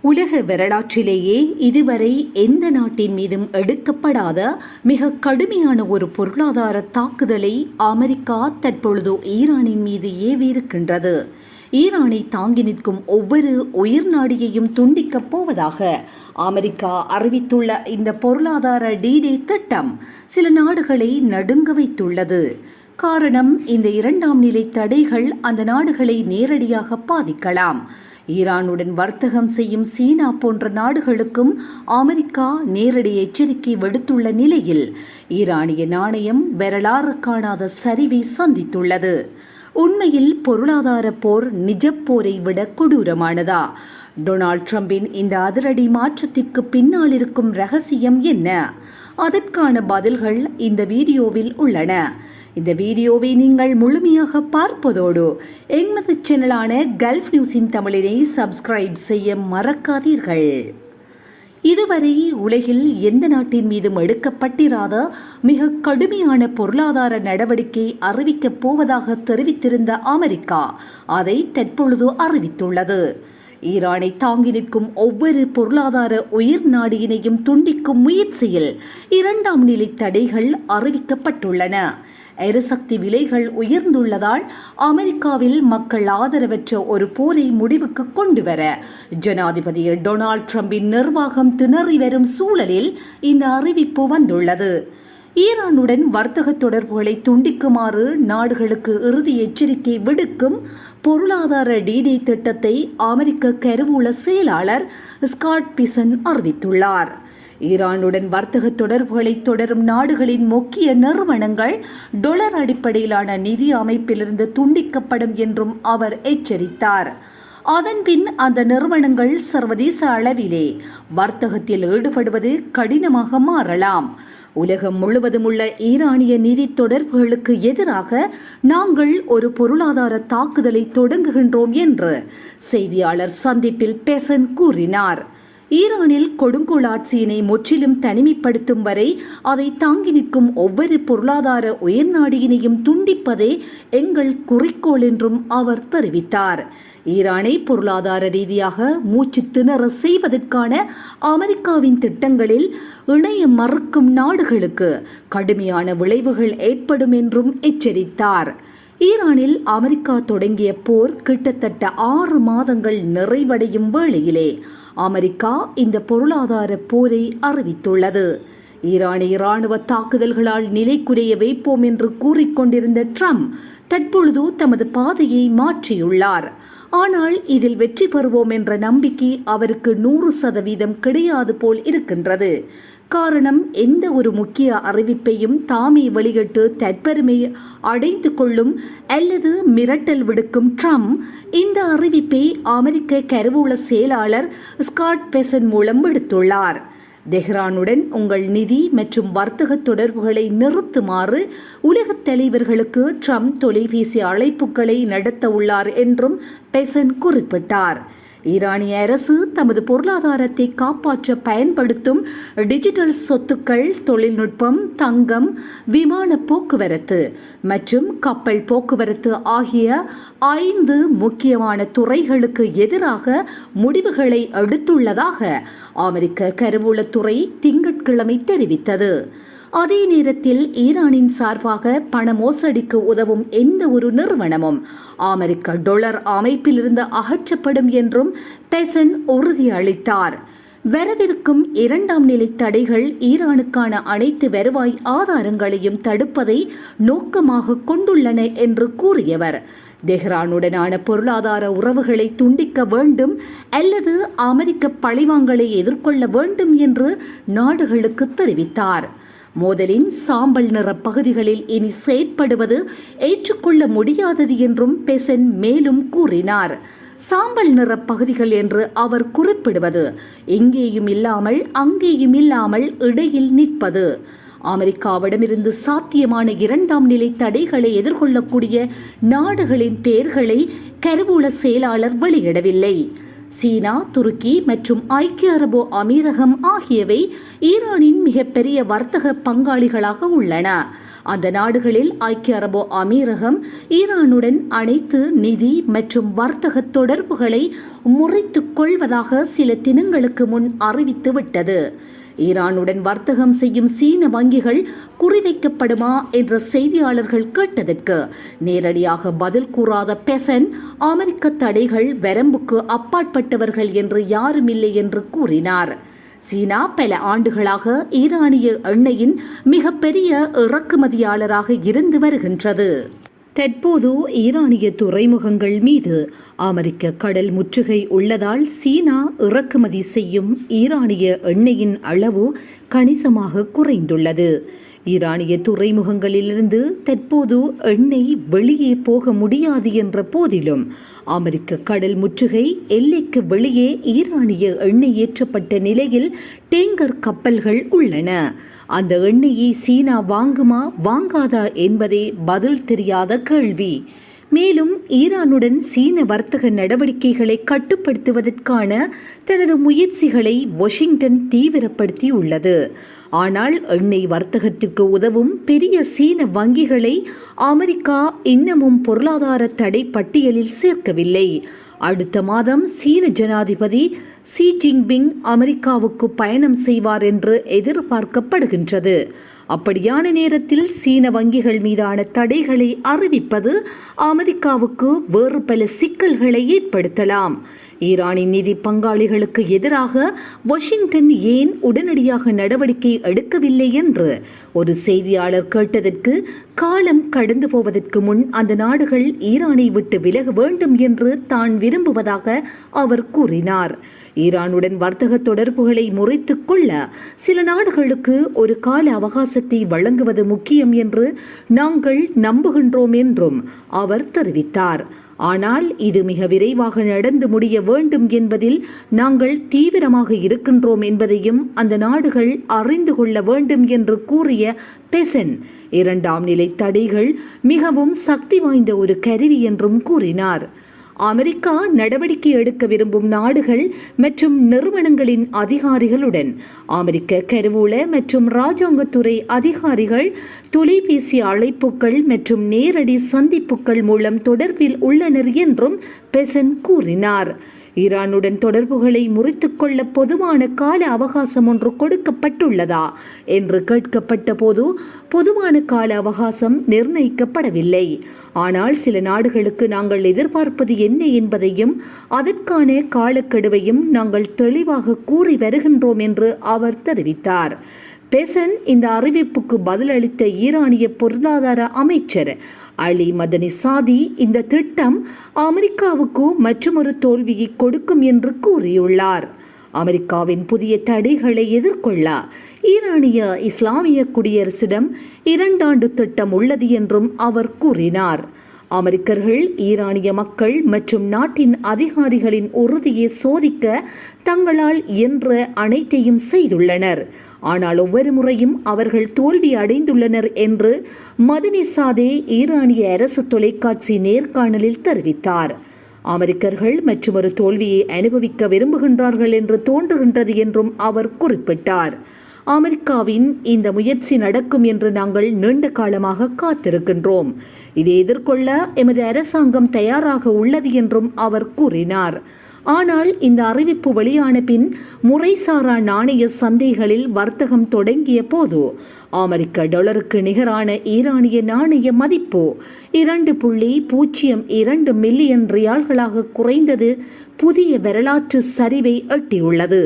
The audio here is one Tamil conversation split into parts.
உலக வரலாற்றிலேயே இதுவரை எந்த நாட்டின் மீதும் எடுக்கப்படாத மிக கடுமையான ஒரு பொருளாதார தாக்குதலை அமெரிக்கா தற்பொழுது ஈரானின் மீது ஏவியிருக்கின்றது. ஈரானை தாங்கி நிற்கும் ஒவ்வொரு உயிர் நாடியையும் துண்டிக்கப் போவதாக அமெரிக்கா அறிவித்துள்ள இந்த பொருளாதார D-Day திட்டம் சில நாடுகளை நடுங்க வைத்துள்ளது. காரணம், இந்த இரண்டாம் நிலை தடைகள் அந்த நாடுகளை நேரடியாக பாதிக்கலாம். ஈரானுடன் வர்த்தகம் செய்யும் சீனா போன்ற நாடுகளுக்கும் அமெரிக்கா நேரடி எச்சரிக்கை விடுத்துள்ள நிலையில் ஈரானிய நாணயம் வரலாறு காணாத சரிவை சந்தித்துள்ளது. உண்மையில் பொருளாதார போர் நிஜப் போரை விட கொடூரமானதா? டொனால்ட் ட்ரம்பின் இந்த அதிரடி மாற்றத்திற்கு பின்னால் இருக்கும் ரகசியம் என்ன? அதற்கான பதில்கள் இந்த வீடியோவில் உள்ளன. இந்த வீடியோவை நீங்கள் முழுமையாக பார்ப்பதோடு எமது சேனலான கல்ஃப் நியூஸின் தமிழினை சப்ஸ்கிரைப் செய்ய மறக்காதீர்கள். இதுவரை உலகில் எந்த நாட்டின் மீதும் எடுக்கப்பட்டிராத மிக கடுமையான பொருளாதார நடவடிக்கை அறிவிக்கப் போவதாக தெரிவித்திருந்த அமெரிக்கா அதை தற்பொழுது அறிவித்துள்ளது. ஈரானை தாங்கி நிற்கும் ஒவ்வொரு பொருளாதார உயிர் நாடியினையும் துண்டிக்கும் முயற்சியில் இரண்டாம் நிலை தடைகள் அறிவிக்கப்பட்டுள்ளன. எரிசக்தி விலைகள் உயர்ந்துள்ளதால் அமெரிக்காவில் மக்கள் ஆதரவற்ற ஒரு போரை முடிவுக்கு கொண்டுவர ஜனாதிபதி டொனால்ட் ட்ரம்பின் நிர்வாகம் திணறி வரும் சூழலில் இந்த அறிவிப்பு வந்துள்ளது. ஈரானுடன் வர்த்தக தொடர்புகளை துண்டிக்குமாறு நாடுகளுக்கு இறுதி எச்சரிக்கை விடுக்கும் பொருளாதார D-Day திட்டத்தை அமெரிக்க கருவூல செயலாளர் ஸ்காட் பிசன் அறிவித்துள்ளார். ஈரானுடன் வர்த்தக தொடர்புகளை தொடரும் நாடுகளின் முக்கிய நிறுவனங்கள் டாலர் அடிப்படையிலான நிதி அமைப்பிலிருந்து துண்டிக்கப்படும் என்றும் அவர் எச்சரித்தார். அதன்பின் அந்த நிறுவனங்கள் சர்வதேச அளவிலே வர்த்தகத்தில் ஈடுபடுவது கடினமாக மாறலாம். உலகம் முழுவதும் உள்ள ஈரானிய நிதி தொடர்புகளுக்கு எதிராக நாங்கள் ஒரு பொருளாதார தாக்குதலை தொடங்குகின்றோம் என்று செய்தியாளர் சந்திப்பில் பெசன் கூறினார். ஈரானில் கொடுங்கோல் ஆட்சியினை முற்றிலும் தனிமைப்படுத்தும் வரை அதை தாங்கி நிற்கும் ஒவ்வொரு பொருளாதார உயர்நாடியினையும் துண்டிப்பதே எங்கள் குறிக்கோள் என்றும் அவர் தெரிவித்தார். ஈரானை பொருளாதார ரீதியாக மூச்சு திணற செய்வதற்கான அமெரிக்காவின் திட்டங்களில் இணைய மறுக்கும் நாடுகளுக்கு கடுமையான விளைவுகள் ஏற்படும் என்றும் எச்சரித்தார். ஈரானில் அமெரிக்கா தொடங்கிய போர் கிட்டத்தட்ட 6 மாதங்கள் நிறைவடையும் வேளையிலே அமெரிக்கா இந்த பொருளாதார போரை அறிவித்துள்ளது. ஈரானிய இராணுவ தாக்குதல்களால் நிலைக்குலைய வைப்போம் என்று கூறிக்கொண்டிருந்த ட்ரம்ப் தற்பொழுது தமது பாதையை மாற்றியுள்ளார். ஆனால் இதில் வெற்றி பெறுவோம் என்ற நம்பிக்கை அவருக்கு 100% கிடையாது போல் இருக்கின்றது. காரணம், எந்த ஒரு முக்கிய அறிவிப்பையும் தாமே வெளியிட்டு தற்பெருமை அடைந்து கொள்ளும் அல்லது மிரட்டல் விடுக்கும் ட்ரம்ப் இந்த அறிவிப்பை அமெரிக்க கருவூல செயலாளர் ஸ்காட் பெசன் மூலம் விடுத்துள்ளார். தெஹ்ரானுடன் உங்கள் நிதி மற்றும் வர்த்தக தொடர்புகளை நிறுத்துமாறு உலகத் தலைவர்களுக்கு ட்ரம்ப் தொலைபேசி அழைப்புகளை நடத்த உள்ளார் என்றும் பெசன் குறிப்பிட்டார். ஈரானிய அரசு தமது பொருளாதாரத்தை காப்பாற்ற பயன்படுத்தும் டிஜிட்டல் சொத்துக்கள், தொழில்நுட்பம், தங்கம், விமான போக்குவரத்து மற்றும் கப்பல் போக்குவரத்து ஆகிய 5 முக்கியமான துறைகளுக்கு எதிராக முடிவுகளை எடுத்துள்ளதாக அமெரிக்க கருவூலத்துறை திங்கட்கிழமை தெரிவித்தது. அதே நேரத்தில் ஈரானின் சார்பாக பண மோசடிக்கு உதவும் எந்த ஒரு நிறுவனமும் அமெரிக்க டாலர் அமைப்பிலிருந்து அகற்றப்படும் என்றும் பெசன் உறுதியளித்தார். வரவிருக்கும் இரண்டாம் நிலை தடைகள் ஈரானுக்கான அனைத்து வருவாய் ஆதாரங்களையும் தடுப்பதை நோக்கமாக கொண்டுள்ளன என்று கூறியவர், தெஹ்ரானுடனான பொருளாதார உறவுகளை துண்டிக்க வேண்டும் அல்லது அமெரிக்க பழிவாங்கலை எதிர்கொள்ள வேண்டும் என்று நாடுகளுக்கு தெரிவித்தார். மோதலின் சாம்பல் நிற பகுதிகளில் இனி செயற்படுவது ஏற்றுக்கொள்ள முடியாதது என்றும் பெசன் மேலும் கூறினார். சாம்பல் நிற பகுதிகள் என்று அவர் குறிப்பிடுவது எங்கேயும் இல்லாமல் அங்கேயும் இல்லாமல் இடையில் நிற்பது. அமெரிக்காவிடமிருந்து சாத்தியமான இரண்டாம் நிலை தடைகளை எதிர்கொள்ளக்கூடிய நாடுகளின் பெயர்களை கருவூல செயலாளர் வெளியிடவில்லை. சீனா, துருக்கி மற்றும் ஐக்கிய அரபு அமீரகம் ஆகியவை ஈரானின் மிகப்பெரிய வர்த்தக பங்காளிகளாக உள்ளன. அந்த நாடுகளில் ஐக்கிய அரபு அமீரகம் ஈரானுடன் அனைத்து நிதி மற்றும் வர்த்தக தொடர்புகளை முறித்துக் கொள்வதாக சில தினங்களுக்கு முன் அறிவித்துவிட்டது. ஈரானுடன் வர்த்தகம் செய்யும் சீன வங்கிகள் குறிவைக்கப்படுமா என்ற செய்தியாளர்கள் கேட்டதற்கு நேரடியாக பதில் கூறாத பெசன், அமெரிக்க தடைகள் வரம்புக்கு அப்பாற்பட்டவர்கள் என்று யாருமில்லை என்று கூறினார். சீனா பல ஆண்டுகளாக ஈரானிய எண்ணெயின் மிகப்பெரிய இறக்குமதியாளராக இருந்து வருகின்றது. தற்போது ஈரானிய துறைமுகங்கள் மீது அமெரிக்க கடல் முற்றுகை உள்ளதால் சீனா இறக்குமதி செய்யும் ஈரானிய எண்ணெயின் அளவு கணிசமாக குறைந்துள்ளது. ஈரானிய துறைமுகங்களிலிருந்து தற்போது எண்ணெய் வெளியே போக முடியாது என்ற போதிலும் அமெரிக்க கடல் முற்றுகை எல்லைக்கு வெளியே ஈரானிய எண்ணெய் ஏற்றப்பட்ட நிலையில் டேங்கர் கப்பல்கள் உள்ளன. அந்த எண்ணெயை சீனா வாங்குமா வாங்காதா என்பதே பதில் தெரியாத கேள்வி. மேலும் ஈரானுடன் சீன வர்த்தக நடவடிக்கைகளை கட்டுப்படுத்துவதற்கான தனது முயற்சிகளை வாஷிங்டன் தீவிரப்படுத்தியுள்ளது. ஆனால் எண்ணெய் வர்த்தகத்திற்கு உதவும் பெரிய சீன வங்கிகளை அமெரிக்கா இன்னமும் பொருளாதார தடை பட்டியலில் சேர்க்கவில்லை. அடுத்த மாதம் சீன ஜனாதிபதி ஷி ஜின்பிங் அமெரிக்காவுக்கு பயணம் செய்வார் என்று எதிர்பார்க்கப்படுகின்றது. அப்படியான நேரத்தில் சீன வங்கிகள் மீதான தடைகளை அறிவிப்பது அமெரிக்காவுக்கு வேறு பல சிக்கல்களை ஏற்படுத்தலாம். ஈரானின் நிதி பங்காளிகளுக்கு எதிராக வாஷிங்டன் ஏன் உடனடியாக நடவடிக்கை எடுக்கவில்லை என்று ஒரு செய்தியாளர் கேட்டதற்கு, காலம் கடந்து போவதற்கு முன் அந்த நாடுகள் ஈரானை விட்டு விலக வேண்டும் என்று தான் விரும்புவதாக அவர் கூறினார். ஈரானுடன் வர்த்தக தொடர்புகளை முறித்துக் கொள்ள சில நாடுகளுக்கு ஒரு கால அவகாசத்தை வழங்குவது முக்கியம் என்று நாங்கள் நம்புகின்றோம் என்றும் அவர் தெரிவித்தார். ஆனால் இது மிக விரைவாக நடந்து முடிய வேண்டும் என்பதில் நாங்கள் தீவிரமாக இருக்கின்றோம் என்பதையும் அந்த நாடுகள் அறிந்து கொள்ள வேண்டும் என்று கூறிய பெசன், இரண்டாம் நிலை தடைகள் மிகவும் சக்தி வாய்ந்த ஒரு கருவி என்றும் கூறினார். அமெரிக்கா நடவடிக்கை எடுக்க விரும்பும் நாடுகள் மற்றும் நிறுவனங்களின் அதிகாரிகளுடன் அமெரிக்க கருவூல மற்றும் இராஜாங்கத்துறை அதிகாரிகள் தொலைபேசி அழைப்புகள் மற்றும் நேரடி சந்திப்புகள் மூலம் தொடர்பில் உள்ளனர் என்றும் பெசன் கூறினார். ஈரானுடன் தொடர்புகளை முறித்துக் கொள்ள பொதுவான கால அவகாசம் ஒன்று கொடுக்கப்பட்டுள்ளதா என்று கேட்கப்பட்ட போது பொதுவான கால அவகாசம் நிர்ணயிக்கப்படவில்லை. ஆனால் சில நாடுகளுக்கு நாங்கள் எதிர்பார்ப்பது என்ன என்பதையும் அதற்கான காலக்கெடுவையும் நாங்கள் தெளிவாக கூறி வருகின்றோம் என்று அவர் தெரிவித்தார். பெசன் இந்த அறிவிப்புக்கு பதிலளித்த ஈரானிய பொருளாதார அமைச்சர் அலி மதனி சாதி, இந்த திட்டம் அமெரிக்காவுக்கு மற்றொரு தோல்வியை கொடுக்கும் என்று கூறியுள்ளார். அமெரிக்காவின் புதிய தடைகளை எதிர்கொள்ள ஈரானிய இஸ்லாமிய குடியரசிடம் 2 ஆண்டு திட்டம் உள்ளது என்றும் அவர் கூறினார். அமெரிக்கர்கள் ஈரானிய மக்கள் மற்றும் நாட்டின் அதிகாரிகளின் உறுதியை சோதிக்க தங்களால் இயன்ற அனைத்தையும் செய்துள்ளனர். ஆனால் ஒவ்வொரு முறையும் அவர்கள் தோல்வி அடைந்துள்ளனர் என்று மதனிசாதே ஈரானிய அரசு தொலைக்காட்சி நேர்காணலில் தெரிவித்தார். அமெரிக்கர்கள் மற்றொரு தோல்வியை அனுபவிக்க விரும்புகின்றார்கள் என்று தோன்றுகின்றது என்றும் அவர் குறிப்பிட்டார். அமெரிக்காவின் இந்த முயற்சி நடக்கும் என்று நாங்கள் நீண்ட காலமாக காத்திருக்கின்றோம். இதை எதிர்கொள்ள எமது அரசாங்கம் தயாராக உள்ளது என்றும் அவர் கூறினார். ஆனால் இந்த அறிவிப்பு வெளியான பின் முறைசாரா நாணய சந்தைகளில் வர்த்தகம் தொடங்கிய போது அமெரிக்க டாலருக்கு நிகரான ஈரானிய நாணய மதிப்பு 2.02 மில்லியன் ரியால்களாக குறைந்தது புதிய வரலாற்று சரிவை எட்டியுள்ளது.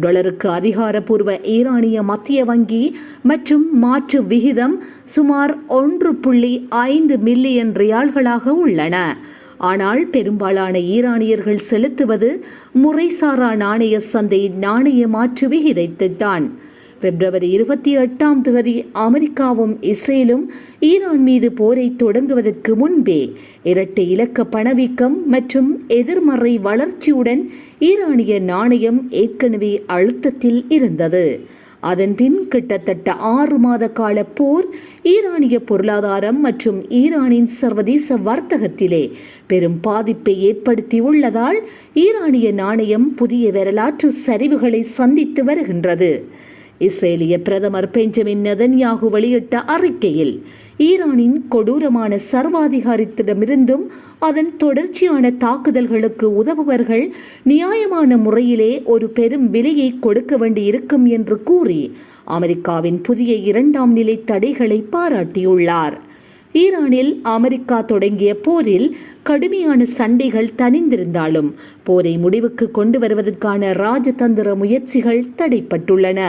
டாலருக்கு அதிகாரப்பூர்வ ஈரானிய மத்திய வங்கி மற்றும் மாற்று விகிதம் சுமார் 1.5 மில்லியன் ரியால்களாக உள்ளன. ஆனால் பெரும்பாலான ஈரானியர்கள் செலுத்துவது முறைசாரா நாணய சந்தை நாணய மாற்று விகிதத்தைத்தான். பிப்ரவரி 28ஆம் தேதி அமெரிக்காவும் இஸ்ரேலும் ஈரான் மீது போரை தொடங்குவதற்கு முன்பே இரட்டை இலக்க பணவீக்கம் மற்றும் எதிர்மறை வளர்ச்சியுடன் ஈரானிய நாணயம் ஏற்கனவே அழுத்தத்தில் இருந்தது. அதன்பின் கிட்டத்தட்ட 6 மாத கால போர் ஈரானிய பொருளாதாரம் மற்றும் ஈரானின் சர்வதேச வர்த்தகத்திலே பெரும் பாதிப்பை ஏற்படுத்தியுள்ளதால் ஈரானிய நாணயம் புதிய வரலாற்று சரிவுகளை சந்தித்து வருகின்றது. இஸ்ரேலிய பிரதமர் பெஞ்சமின் நெதன்யாகு வெளியிட்ட அறிக்கையில் ஈரானின் கொடூரமான சர்வாதிகாரத்திடமிருந்தும் அதன் தொடர்ச்சியான தாக்குதல்களுக்கு உதவுபவர்கள் நியாயமான முறையிலே ஒரு பெரும் விலையை கொடுக்க வேண்டியிருக்கும் என்று கூறி அமெரிக்காவின் புதிய 2ஆம் நிலை தடைகளை பாராட்டியுள்ளார். ஈரானில் அமெரிக்கா தொடங்கிய போரில் கடுமையான சண்டைகள் தணிந்திருந்தாலும் போரை முடிவுக்கு கொண்டு வருவதற்கான ராஜதந்திர முயற்சிகள் தடைப்பட்டுள்ளன.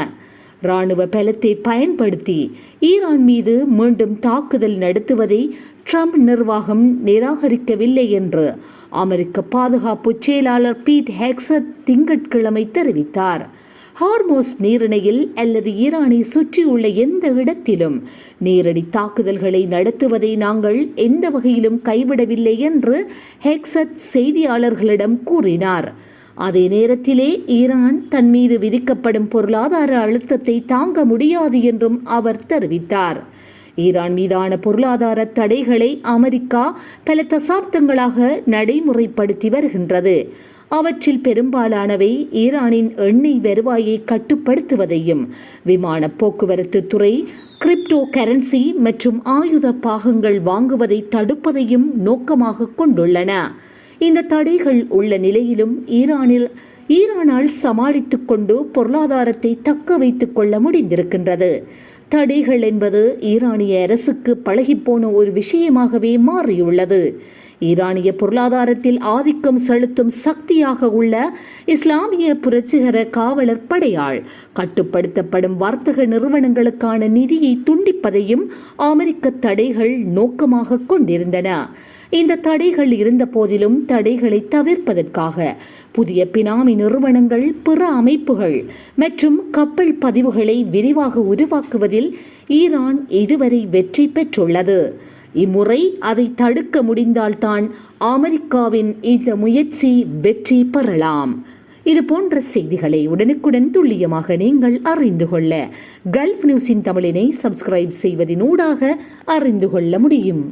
இராணுவ பலத்தை பயன்படுத்தி ஈரான் மீது மீண்டும் தாக்குதல் நடத்துவதை ட்ரம்ப் நிர்வாகம் நிராகரிக்கவில்லை என்று அமெரிக்க பாதுகாப்பு செயலாளர் பீட் ஹெக்ஸட் திங்கட்கிழமை தெரிவித்தார். ஹார்மோஸ் நீரிணையில் அல்லது ஈரானை சுற்றியுள்ள எந்த இடத்திலும் நேரடி தாக்குதல்களை நடத்துவதை நாங்கள் எந்த வகையிலும் கைவிடவில்லை என்று ஹெக்ஸட் செய்தியாளர்களிடம் கூறினார். அதே நேரத்திலே ஈரான் தன் மீது விதிக்கப்படும் பொருளாதார அழுத்தத்தை தாங்க முடியாது என்றும் அவர் தெரிவித்தார். ஈரான் மீதான பொருளாதார தடைகளை அமெரிக்கா பல தசாப்தங்களாக நடைமுறைப்படுத்தி வருகின்றது. அவற்றில் பெரும்பாலானவை ஈரானின் எண்ணெய் வருவாயை கட்டுப்படுத்துவதையும் விமான போக்குவரத்து துறை, கிரிப்டோ கரன்சி மற்றும் ஆயுத பாகங்கள் வாங்குவதை தடுப்பதையும் நோக்கமாக கொண்டுள்ளன. இந்த தடைகள் உள்ள நிலையிலும் ஈரானால் சமாளித்துக் கொண்டு பொருளாதாரத்தை தக்க வைத்துக் கொள்ள முடிந்திருக்கின்றது. தடைகள் என்பது ஈரானிய அரசுக்கு பழகிப்போன ஒரு விஷயமாகவே மாறியுள்ளது. ஈரானிய பொருளாதாரத்தில் ஆதிக்கம் செலுத்தும் சக்தியாக உள்ள இஸ்லாமிய புரட்சிகர காவலர் படையால் கட்டுப்படுத்தப்படும் வர்த்தக நிறுவனங்களுக்கான நிதியை துண்டிப்பதையும் அமெரிக்க தடைகள் நோக்கமாக கொண்டிருந்தன. இந்த தடைகள் இருந்த போதிலும் தடைகளை தவிர்ப்பதற்காக புதிய பினாமி நிறுவனங்கள், பிற அமைப்புகள் மற்றும் கப்பல் பதிவுகளை விரிவாக உருவாக்குவதில் ஈரான் இதுவரை வெற்றி பெற்றுள்ளது. இம்முறை அதை தடுக்க முடிந்தால்தான் அமெரிக்காவின் இந்த முயற்சி வெற்றி பெறலாம். இது போன்ற செய்திகளை உடனுக்குடன் துல்லியமாக நீங்கள் அறிந்து கொள்ள கல்ஃப் நியூஸின் தமிழினை சப்ஸ்கிரைப் செய்வதனூடாக அறிந்து கொள்ள முடியும்.